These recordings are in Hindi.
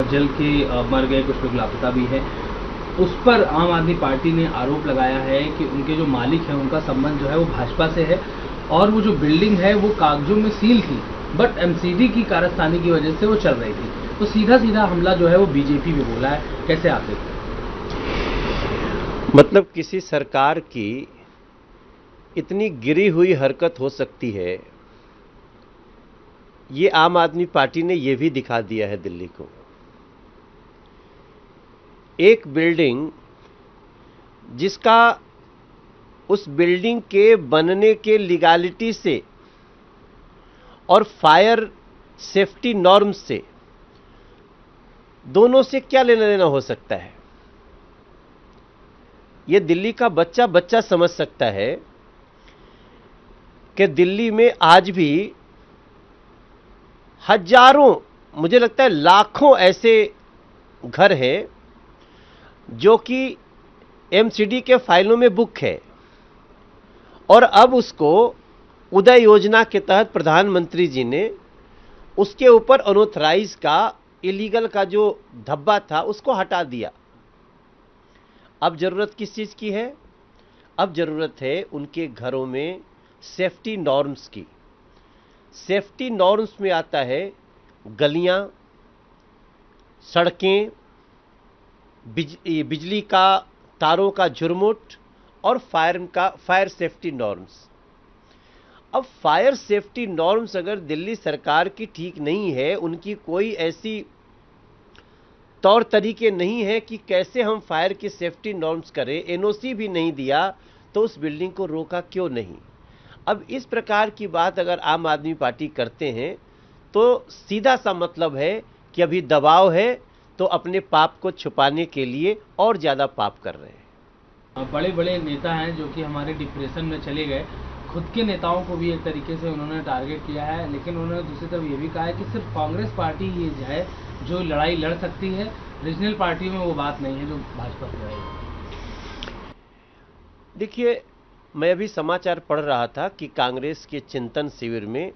जल के मर गए, कुछ लोग लापता भी है। उस पर आम आदमी पार्टी ने आरोप लगाया है कि उनके जो मालिक हैं उनका संबंध जो है वो भाजपा से है और वो जो बिल्डिंग है वो कागजों में सील थी, बट एमसीडी की कारस्तानी की वजह से वो चल रही थी। तो सीधा सीधा हमला जो है वो बीजेपी पे बोला है, कैसे आप देखते हैं? मतलब किसी सरकार की इतनी गिरी हुई हरकत हो सकती है, ये आम आदमी पार्टी ने ये भी दिखा दिया है दिल्ली को। एक बिल्डिंग जिसका उस बिल्डिंग के बनने के लीगैलिटी से और फायर सेफ्टी नॉर्म्स से, दोनों से क्या लेना देना हो सकता है? ये दिल्ली का बच्चा बच्चा समझ सकता है कि दिल्ली में आज भी हजारों, मुझे लगता है लाखों ऐसे घर हैं जो कि एमसीडी के फाइलों में बुक है और अब उसको उदय योजना के तहत प्रधानमंत्री जी ने उसके ऊपर अनऑथराइज का, इलीगल का जो धब्बा था उसको हटा दिया। अब जरूरत किस चीज की है? अब जरूरत है उनके घरों में सेफ्टी नॉर्म्स की। सेफ्टी नॉर्म्स में आता है गलियां, सड़कें, बिजली का तारों का झुरमुट और फायर सेफ्टी नॉर्म्स। अब फायर सेफ्टी नॉर्म्स अगर दिल्ली सरकार की ठीक नहीं है, उनकी कोई ऐसी तौर तरीके नहीं है कि कैसे हम फायर की सेफ्टी नॉर्म्स करें, एनओसी भी नहीं दिया, तो उस बिल्डिंग को रोका क्यों नहीं? अब इस प्रकार की बात अगर आम आदमी पार्टी करते हैं तो सीधा सा मतलब है कि अभी दबाव है, तो अपने पाप को छुपाने के लिए और ज्यादा पाप कर रहे हैं। बड़े बड़े नेता हैं जो कि हमारे डिप्रेशन में चले गए, खुद के नेताओं को भी एक तरीके से उन्होंने टारगेट किया है, लेकिन उन्होंने दूसरी तरफ ये भी कहा है कि सिर्फ कांग्रेस पार्टी ही है जो लड़ाई लड़ सकती है, रीजनल पार्टी में वो बात नहीं है जो भाजपा से लड़ाई। देखिए, मैं अभी समाचार पढ़ रहा था कि कांग्रेस के चिंतन शिविर में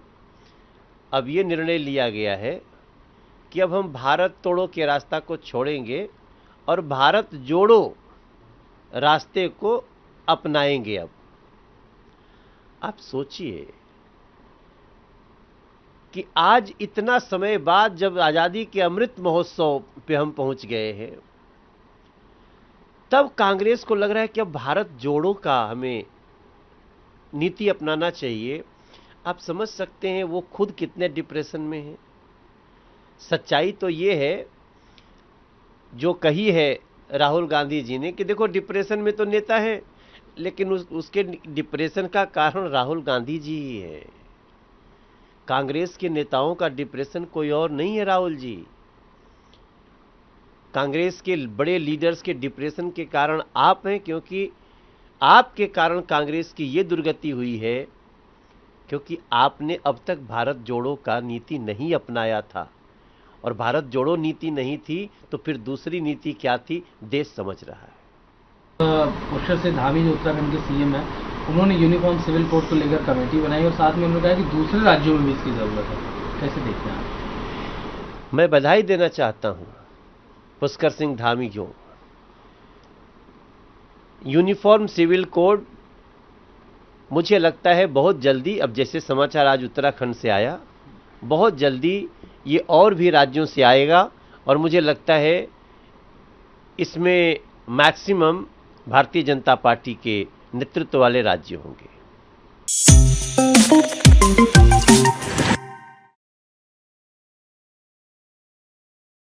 अब ये निर्णय लिया गया है कि अब हम भारत तोड़ो के रास्ता को छोड़ेंगे और भारत जोड़ो रास्ते को अपनाएंगे। अब आप सोचिए कि आज इतना समय बाद जब आजादी के अमृत महोत्सव पे हम पहुंच गए हैं, तब कांग्रेस को लग रहा है कि अब भारत जोड़ो का हमें नीति अपनाना चाहिए। आप समझ सकते हैं वो खुद कितने डिप्रेशन में हैं। सच्चाई तो ये है जो कही है राहुल गांधी जी ने कि देखो डिप्रेशन में तो नेता है, लेकिन उसके डिप्रेशन का कारण राहुल गांधी जी ही है। कांग्रेस के नेताओं का डिप्रेशन कोई और नहीं है राहुल जी। कांग्रेस के बड़े लीडर्स के डिप्रेशन के कारण आप हैं, क्योंकि आपके कारण कांग्रेस की ये दुर्गति हुई है, क्योंकि आपने अब तक भारत जोड़ो का नीति नहीं अपनाया था। और भारत जोड़ो नीति नहीं थी तो फिर दूसरी नीति क्या थी, देश समझ रहा है। पुष्कर सिंह धामी जो उत्तराखंड के सीएम है, उन्होंने यूनिफॉर्म सिविल कोड को लेकर कमेटी बनाई और साथ में उन्होंने कहा कि दूसरे राज्यों में भी इसकी जरूरत है। कैसे देखते हैं आप? मैं बधाई देना चाहता हूं पुष्कर सिंह धामी को। यूनिफॉर्म सिविल कोड मुझे लगता है बहुत जल्दी, अब जैसे समाचार आज उत्तराखंड से आया, बहुत जल्दी ये और भी राज्यों से आएगा और मुझे लगता है इसमें मैक्सिमम भारतीय जनता पार्टी के नेतृत्व वाले राज्य होंगे।